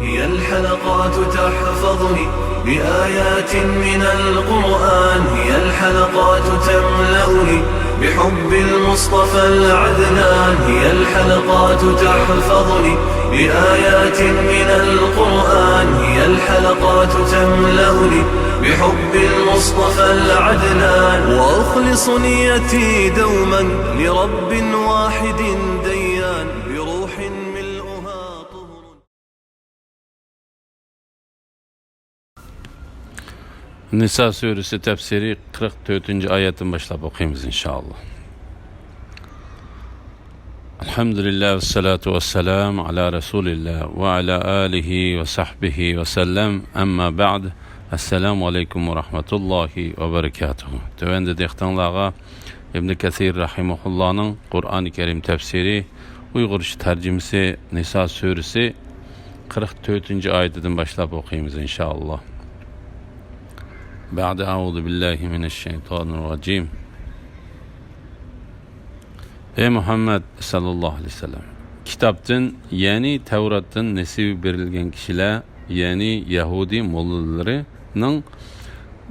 هي الحلقات تحفظني بآيات من القرآن، هي الحلقات تملأني بحب المصطفى العدنان، هي الحلقات تحفظني بآيات من القرآن، هي الحلقات تملأني بحب المصطفى العدنان، وأخلص نيتي دوما لرب واحد ديان بروح ملؤها طهر. Nisa suresi tefsiri 44. ayetin başlayıp okuyayım inşallah. Elhamdülillah ve salatu ve selam ala Resulillah ve ala alihi ve sahbihi ve sellem. Amma ba'd. Esselamu aleyküm ve rahmetullahi ve berekatuhu. Tövende dehtanlığa İbn Kesir rahimahullah'ın Kur'an-ı Kerim tefsiri Uygurca tercümesi Nisa suresi 44. ayetinden başlayıp okuyayım inşallah. Ba'de a'udhu billahi mineşşeytanirracim. Ey Muhammed sallallahu aleyhi ve sellem, kitaptın yani Tevrat'ın nesibi verilgen kişiler yani Yahudi mollalarının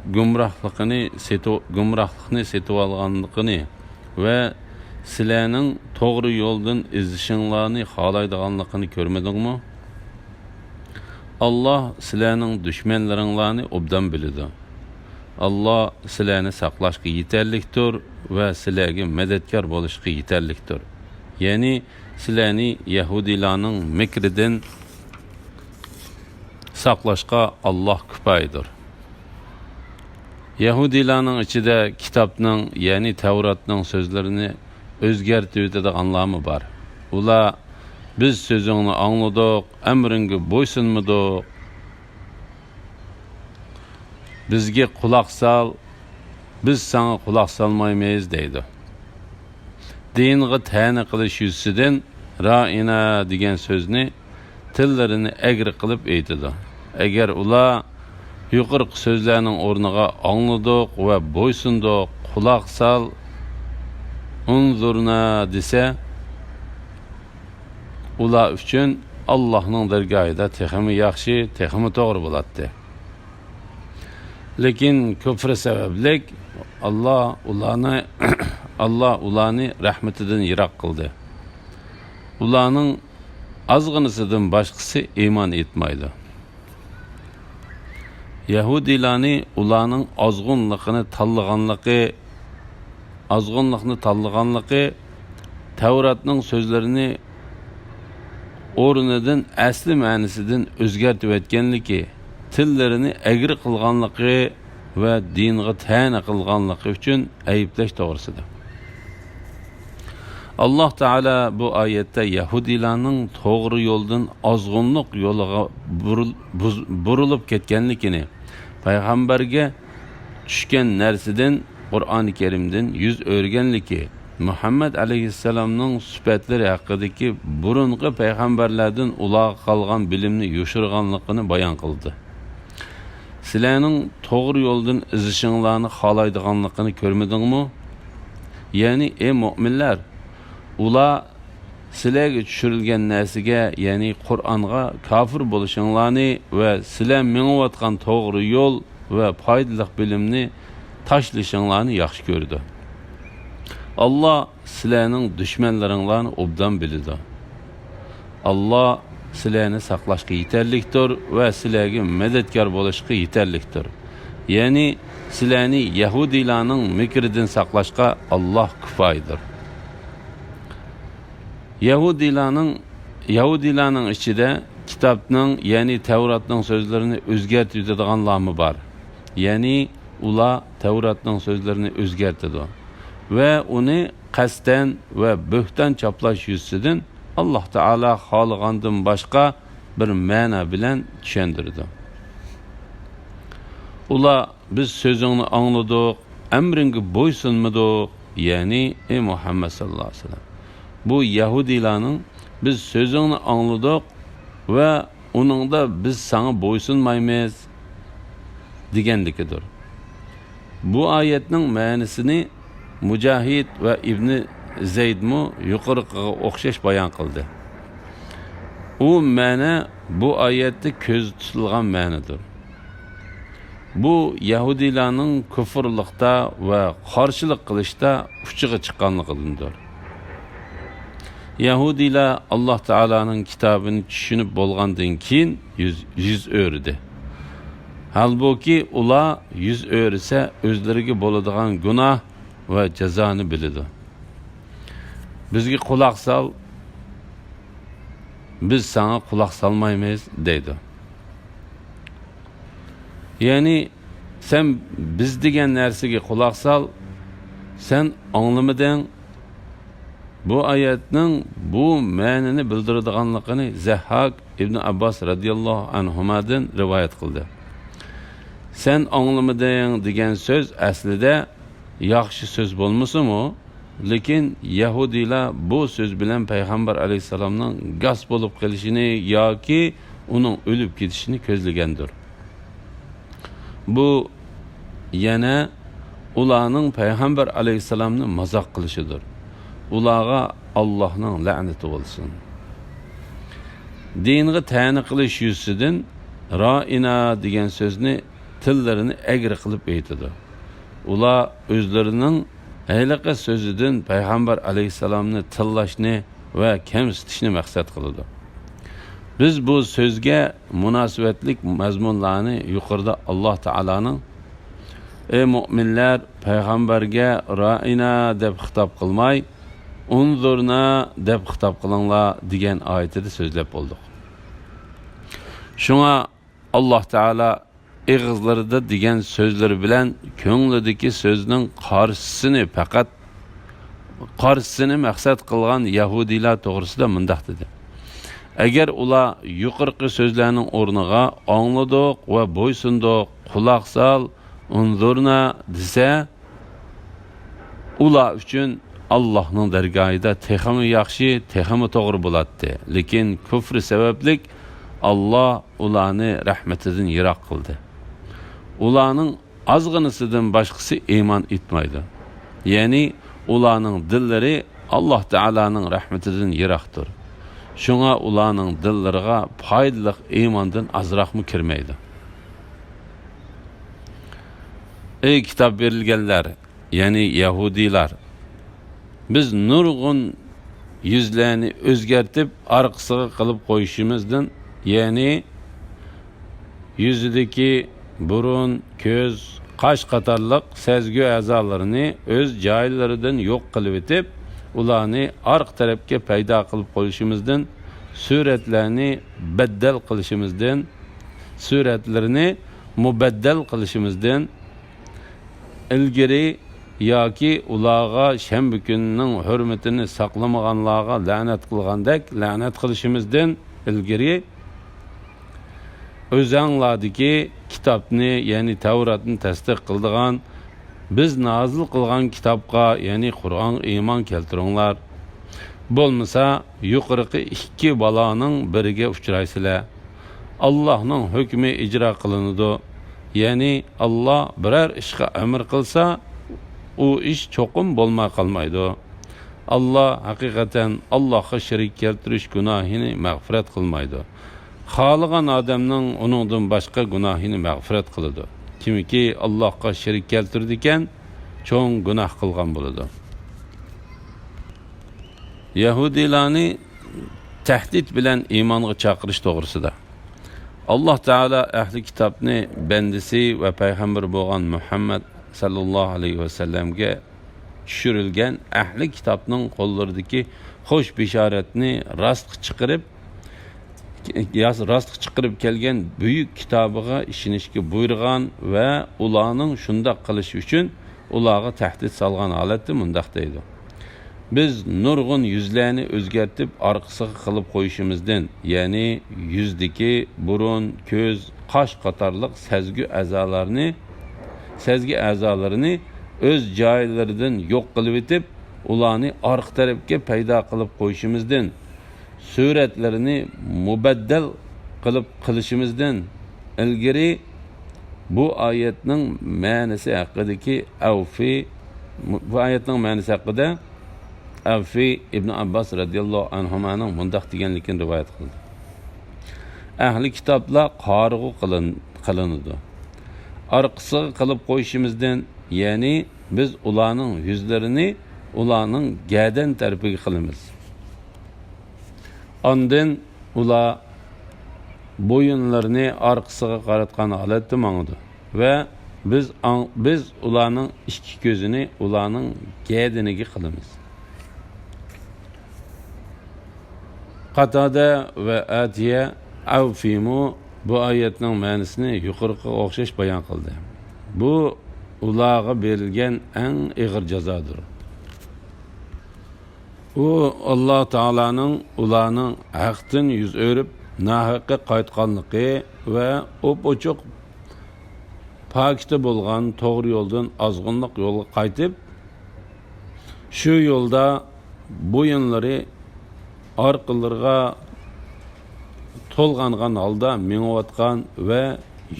gumrahlıkını setip alganlıkını ve sizlerning doğru yoldan izlişinlarni halaydiganlıkını görmedin mi? Allah sizlerning düşmanlaringlarni obdan biladi. Allah sizlarni saqlashga yetarlikdir ve sizlarga medetkor bo'lishga yetarlikdir. Yani sizlarni Yahudilarning mekridan saqlashga Allah kifoyadir. Yahudilarning ichida kitobning, yani Tevratning so'zlarini o'zgartib o'tadiganlarmi bor. Ular biz so'zingni angladik, amringga bo'ysunmadik, bizga quloq sol, biz sana quloq solmaymiz deydi. Dinga ta'na qilish yuzidan ra'ina degan so'zni tillarini egri qilib aytadi. Agar ular yuqorqi so'zlarning o'rniga angladik va bo'ysundik, quloq sol, unzurna desa, ular uchun Allohning dargohida texmi yaxshi, texmi to'g'ri bo'ladi. Lekin küfre sebeplik Allah ularni rahmetidan yiroq qildi. Ularning azg'inisidan boshqasi iymon etmaydi. Yahudilarni ularning azg'inlikni tanlaganligi Tevratning so'zlarini o'rnidan asli ma'nisidan o'zgartib etganligi, tillerini egri qilganligi ve dinga ta'na qilganligi uchun ayiblash to'g'risida. Allah Teala bu ayette Yahudilarning to'g'ri yo'ldan ozg'unlik yo'liga burilib ketganligini, payg'ambarga tushgan narsadan Qur'oni Kerimdan yuz o'rganligi, Muhammed aleyhisselamning sifatlari haqidagi burungi payg'ambarlardan ularga qolgan bilimni yoshirganligini bayon qildi. Sizlarning to'g'ri yo'ldan izlashinglarni xohlaydiganligini ko'rmadingmi? Yani ey mu'minlar, ular sizlarga tushirilgan narsaga, yani Qur'onga kafir bo'lishinglarni va sizlar mengayotgan to'g'ri yo'l va foydali bilimni tashlashinglarni yaxshi ko'rdi. Allah sizlarning dushmanlaringlarni obdan biladi. Allah sizlarni saqlashga yetarlikdir ve sizlarga medetkor bo'lishga yetarlikdir. Yani sizlarni Yahudilarning mekridan saqlashga Allah kifoyadir. Yahudilarning ichida kitobning, yani Tevratning so'zlarini o'zgartib yetadiganlarmi bor. Yani ular Tevratning so'zlarini o'zgartadi ve uni qasddan ve bo'hton choplash yuzidan Allah Teala xohlagandan başka bir ma'no bilan tushundirdi. Ular biz so'zingni angladik, amringga bo'ysunmadik, yani ey Muhammed sallallahu aleyhi ve sellem. Bu Yahudilarning biz so'zingni angladik ve onunda biz sana bo'ysunmaymiz deganligidir. Bu ayetning ma'nosini Mücahid ve İbn Zeyd mu yuqoriga o'xshash bayon qildi. u ma'no bu oyatda ko'z tutilgan ma'nodir. Bu Yahudilarning kufrlikda va qarshilik qilishda uchiga chiqqanligidandir. Yahudilar Alloh taolaning kitobini tushunib bo'lgandan keyin yüz o'rdi. Halbuki ular yüz o'risa o'zlariga bo'ladigan gunoh va jazoni biladi. Bizga quloq sol, biz sana quloq solmaymiz deydi. Ya'ni sen biz degan narsaga quloq sol, sen anglamading. Bu oyatning bu ma'nini bildiradiganligini Zahhak ibn Abbas radhiyallohu anhumadan rivoyat qildi. Sen anglamading degan so'z aslida yaxshi so'z bo'lmasa-mu, lekin Yahudilar bu so'z bilan payg'ambar alayhisalomning gas bo'lib qolishini yoki uning o'lib ketishini ko'zlagandir. Bu yana ularning payg'ambar alayhisalomni mazoq qilishidir. Ularga Allohning la'nati bo'lsin. Dinga ta'na qilish yuzidan ra'ina degan so'zni tillarini egri qilib aytadi. Ular o'zlarining hayliqa so'zidan payg'ambar alayhisalomni tillashni va kamsitishni maqsad qiladi. Biz bu so'zga munosabatlik mazmunlarni yuqorida Alloh taolaning ey mu'minlar payg'ambarga ra'ina deb xitob qilmay unzurna deb xitob qilinglar degan oyatida so'zlab bo'ldik. Shunga Alloh taolo ig'izlarida degan so'zlari bilan ko'nglidagi so'zning qarshisini maqsad qilgan Yahudilar to'g'risida mundaq dedi. Agar ular yuqorqi so'zlarning o'rniga angladik va bo'ysundik, quloq sol, unzurna desa, ular uchun Allohning dargohida texmi yaxshi, texmi to'g'ri bo'ladi. Lekin kufri sabablik Alloh ularni rahmatidan yiroq qildi. Ularning ozg'inisidan boshqasi iymon etmaydi. Ya'ni ularning dillari Alloh taolaning rahmatidan yiroqdir. Shunga ularning dillariga foydali iymondan azroqmi kirmaydi. Ey kitob berilganlar, ya'ni Yahudilar, biz nurg'un yuzlarni o'zgartib orqasiga qilib qo'yishimizdan, ya'ni yuzidagi burun, ko'z, qosh qatorliq sezgi a'zolarini o'z joylaridan yo'q qilib etib, ularni orq tarafga paydo qilib qo'yishimizdan, suratlarni baddal qilishimizdan, suratlarni mubaddal qilishimizdan ilgari yoki ularga shanba kunining hurmatini saqlamaganlarga la'nat qilgandek la'nat qilishimizdan ilgari o'zinglardagi kitobni, ya'ni Tavratni tasdiq qildigan biz nozil qilgan kitobga, ya'ni Qur'on iymon keltiringlar. Bo'lmasa yuqorqi ikki baloning biriga uchraysizlar. Allohning hukmi ijro qilinadi. Ya'ni Alloh biror ishga amr qilsa, u ish cho'qim bo'lmay qolmaydi. Alloh haqiqatan Allohga shirik keltirish gunohini mag'firat qilmaydi. Xohlagan odamning uningdan boshqa gunohini mag'firat qiladi. Kimki Allohga shirik keltirdi ekan, cho'ng gunoh qilgan bo'ladi. Yahudilarni tahdid bilan iymonga chaqirish to'g'risida Alloh taolo ahli kitobni bandisi va payg'ambar bo'lgan Muhammad sallallohu alayhi va sallamga tushirilgan ahli kitobning qo'llaridagi xo'sh bishoratni rostga chiqarib kelgan buyuk kitobiga ishonishga buyurgan va ularning shundoq qilishi uchun ularga tahdid solgan holatda mundaq deydi. Biz nurg'un yuzlarni o'zgartib orqasiga qilib qo'yishimizdan, ya'ni yuzdagi burun, ko'z, qosh qatorliq sezgi a'zolarini o'z joylaridan yo'q qilib etib, ularni orqa tarafga paydo qilib qo'yishimizdan, suratlarini mubaddal qilishimizdan ilgari bu oyatning ma'nosi haqida Avfi ibn Abbas radhiyallohu anhumaning mundaq deganligini rivoyat qildi. ahli kitoblar qarg'u qilinadi. Arqisiga qilib qo'yishimizdan, ya'ni biz ularning yuzlarini ularning gadan tarafiga qilamiz. Ondan ular bo'yinlarini arqisiga qaratgan holatda mangdi va biz ularning ikki ko'zini ularning gadiniga qilamiz. Qatada va Atiya Avfimu bu oyatning ma'nosini yuqoriga o'xshash bayon qildi. Bu ularga berilgan eng og'ir jazodir. U Alloh taolaning ularning haqdan yuz o'rib nahaqqa qaytganligi va ochiq pakta bo'lgan to'g'ri yo'ldan ozg'inlik yo'lga qaytib, shu yo'lda bo'yinlari orqalariga to'lg'angan holda mengayotgan va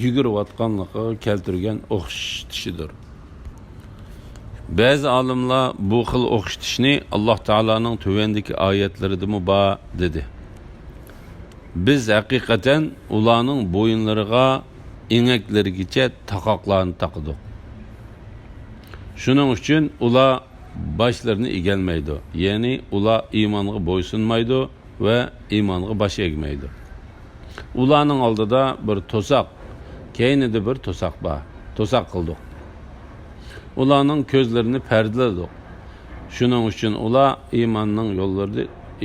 yugurayotganligiga keltirgan o'xshatishidir. Ba'zi olimlar bu xil o'xshatishni Alloh taolaning tuvandagi oyatlarida bor dedi. Biz haqiqatan ularning bo'yinlariga ingaklarigacha taqoqlarni taqdik. Shuning uchun ular başlarını egelmeydi. Yani ular imanға boysunmaydı ve imanға baş egmeydi. Ularning oldida bir to'saq, keynida bir to'saq bor. To'saq qildik. Ularning ko'zlarini pardaladik. Shuning uchun ular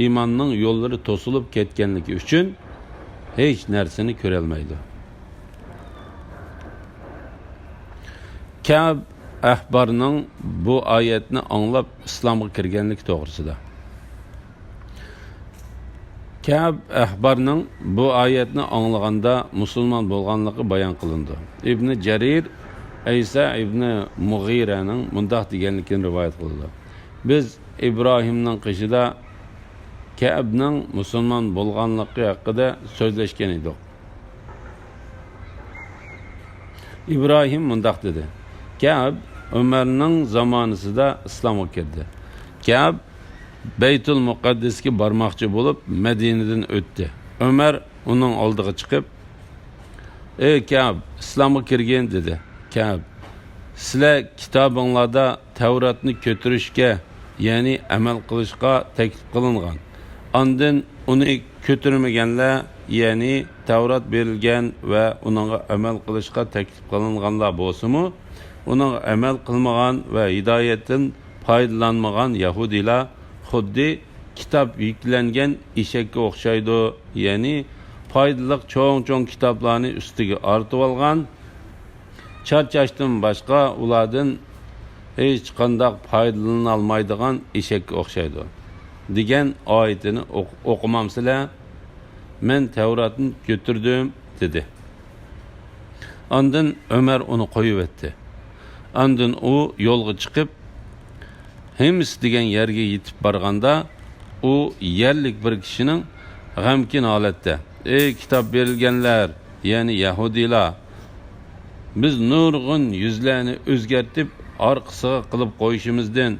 imanning yo'llari to'silib ketganligi uchun hech narsani ko'ra olmaydi. Ka'b ahbarning bu oyatni anglab islomga kirganligi to'g'risida. Ka'b ahbarning bu oyatni anglaganda musulmon bo'lganligi bayon qilindi. Ibn Jarir Aysa ibn Mughiraning mundaq deganligini rivoyat qildi. Biz İbrahimning qishida Ka'bning musulmon bo'lganligi haqida so'zlashgan edik. İbrahim mundaq dedi. Ka'b Ömer'nin zamanısında İslam'a girdi. Ka'b Beytul Muqaddes'e barmakçı bulup Medine'den öttü. Ömer onun aldığı çıkıp "Ey Ka'b, İslam'a girgen" dedi. Ka'b, "Sizler kitabınlarda Tevrat'ını kötürüşke, yani amel kılışka teklif kılıngan. Andın onu kötürmegenler, yani Tevrat verilgen ve onunla amel kılışka teklif kılınganlar bolsumu, onun amel kılmagan ve hidayetten faydalanmagan Yahudiler xuddi kitap yüklengen eşekке o'xshaydi, yani foydaliq cho'ng kitaplarni ustiga ortib olgan, charchashdan boshqa ulardan hech qanday foydalana olmaydigan eşekке o'xshaydi degan oyatini o'qimamsizlar? Men Tevratni götürdüm dedi. Ondan Ömer onu qo'yib Andın o yolga çıkıp Hims degan yerge yetip barganda o yerlik bir kişinin g'amkin holatda "Ey kitap berilgenler, yani Yahudilar, biz nurg'un yuzlarni o'zgartib orqasiga qilib qo'yishimizdan,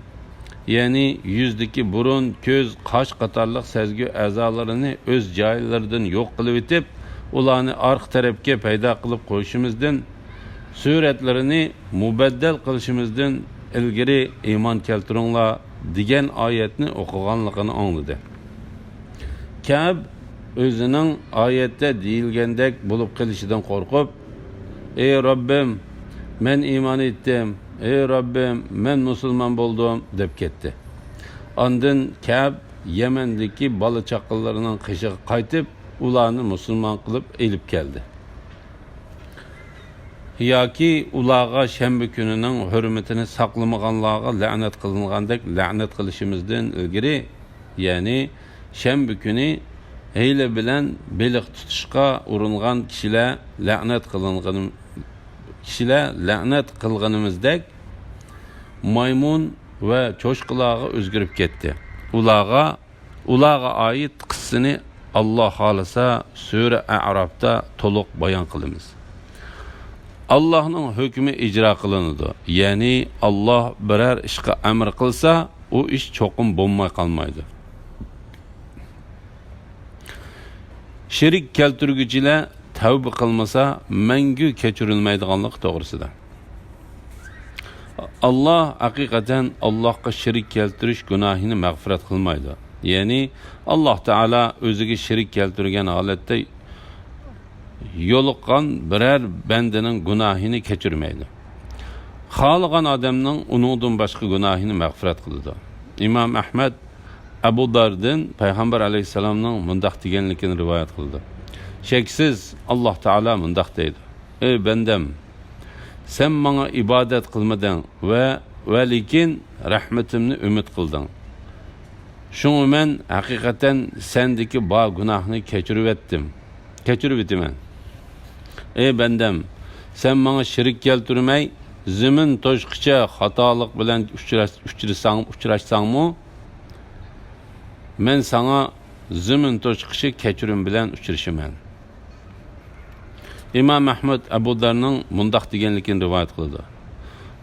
yani yüzdeki burun, ko'z, qosh qatorliq sezgi a'zolarini o'z joylaridan yo'q qilib etib, ularni orqa tarafga paydo qilib qo'yishimizdan, suratlarini mubaddal qilishimizdan ilgari iymon keltiringlar" degan oyatni o'qiganligini angladi. Ka'b o'zining oyatda deyilgandek bo'lib qilishidan qo'rqib, "Ey Rabbim, men iymon etdim. Ey Rabbim, men musulmon bo'ldim" deb ketdi. Ondan Ka'b Yamandagi bola chaqalarining qishiga qaytib, ularni musulmon qilib elib keldi. Yoki ularga shanba kunining hurmatini saqlamaganlarga la'nat qilingandek la'nat qilishimizdan ilgari, ya'ni shanba kuni hiyla bilan beliq tutishga uringan kishilar la'nat qilganimizdek maymun va cho'shqilarga o'zgarib ketdi. Ularga oid qissani Alloh xolasa sura A'rafda to'liq bayon qilamiz. Allah'ın hükmü icra kılınıdı. Yani Allah birer işe emir kılsa, o iş çokum bulmay kalmaydı. shirik keltirguchilar tavba qilmasa mangu kechirilmaydiganlik to'g'risida. Allah haqiqatan Allohga shirik keltirish gunohini mag'firat qilmaydi. Ya'ni Alloh taolo o'ziga shirik keltirgan holatda yo'liqqan biror bandaning gunohini kechirmaydi. Xohlagan odamning uningdan boshqa gunohini mag'firat qiladi. Imom Ahmad Abu Dardan payg'ambar alayhisalomning mundaq deganligini rivoyat qildi. Sheksiz Alloh taolo mundaq deydi: "Ey bandam, sen bana ibadet qilmading va lekin rahmatimni umid qilding. Şunu men hakikaten sendeki bağ günahını keçirip ettim. Ey bendem, sen bana şirik keltirmey, zimin toşqıça hatalık bilen uçraşsan mı? Men sana zimin toşqışı keçirim bilen uçrışıman." İmam Ahmad Abu Dar'nın mundaq deganligini rivoyat qildi.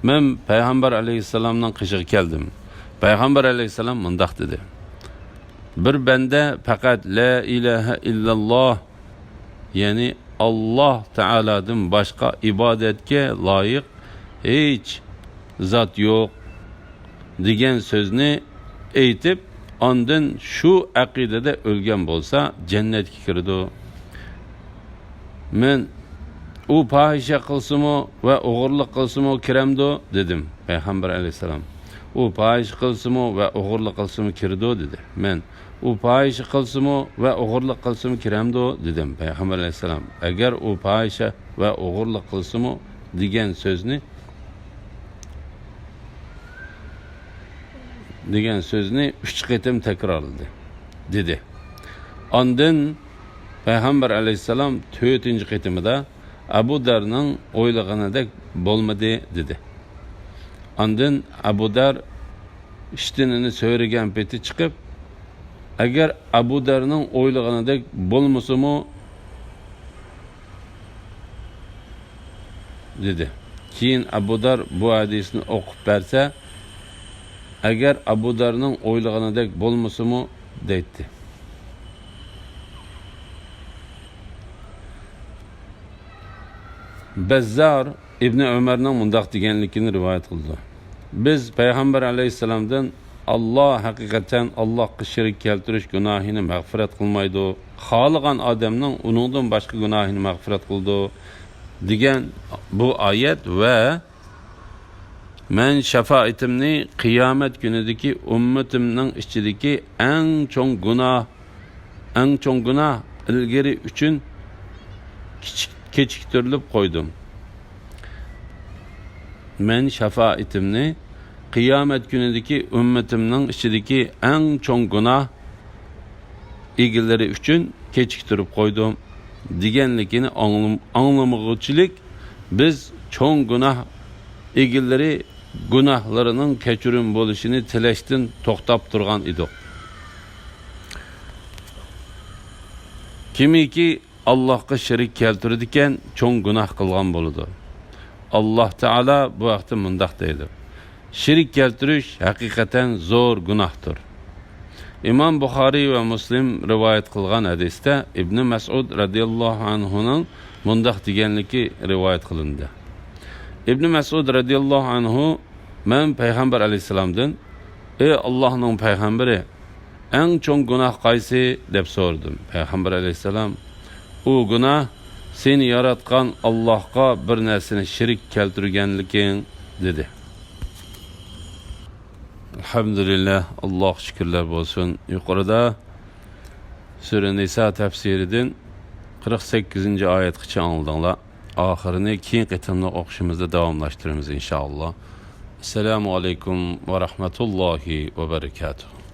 Men Payg'ambar alayhissalomdan qishiga keldim. Payg'ambar alayhissalom mundaq dedi: "Bir banda faqat la ilaha illalloh, ya'ni Alloh taoladan boshqa ibodatga loyiq hech zot yo'q degan so'zni aytib, ondan shu aqidada o'lgan bo'lsa, jannatga kiradi. Men u fahisha qilsimi va o'g'irlik qilsimi kiramdi dedim." Payg'ambar alayhissalom: "U fahish qilsimi va o'g'irlik qilsimi kirdi" dedi. Men "U fahish qilsimi va o'g'irlik qilsimi kiramdi" dedim. Payg'ambar alayhissalom: "Agar u fahisha va o'g'irlik qilsimi degan so'zni 3 qatim takrorladi" dedi. Ondan Payg'ambar alayhissalom 4-chi qatimida Abu Dar'ning o'ylaganidek bo'lmadi dedi. Ondan Abu Dar ishtinini so'ragan peti chiqib, agar Abu Dar'ning o'ylaganidek bo'lmasimi dedi. Keyin Abu Dar bu hadisni o'qib bersa, agar Abu Dar'ning o'ylaganidek bo'lmasimi deydi. Bazzar İbn Ömer'nin mundaq deganligini rivoyat qildi. Biz Payg'ambar alayhissalomdan Allah hakikaten Allohga shirik keltirish gunohini mag'firat qilmaydi, xohlagan odamning uningdan boshqa gunohini mag'firat qildi degan bu oyat va men shafaatimni qiyomat kunidagi ummatimning ichidagi eng cho'ng gunoh ilgari uchun kechiktirilib qo'ydim. Men shafaatimni qiyomat kunidagi ummatimning ichidagi eng cho'ng gunoh egilari uchun kechiktirib qo'ydim deganligini anglamag'uchilik biz cho'ng gunoh egilari gunohlarining kechirim bo'lishini tilashdan to'xtab turgan edik. Kimiki Allohga shirik keltiradigan cho'ng gunoh qilgan bo'ladi. Alloh taolo bu vaqtda mundaq deydi: "Shirik keltirish haqiqatan zo'r gunohdir." İmam Buxoriy va Muslim rivoyat qilgan hadisda Ibn Mas'ud radhiyallohu anhuning mundaq deganligi rivoyat qilindi. Ibn Mas'ud radhiyallohu anhu men Payg'ambar alayhissalomdan: "Ey Allohning payg'ambari, eng cho'ng gunoh qaysi?" deb so'radim. Payg'ambar alayhissalom: "U gunoh seni yaratgan Allohga bir narsani shirik keltirganliging" dedi. Elhamdülillah, Allah şükürler olsun. Yukarıda Sure Nisa tefsirinden 48. ayetçi anıldığınla ahirini keyin qitimli o'qishimizda davomlashtiramiz inşallah. Assalamu alaykum ve rahmetullahi ve berekatuhu.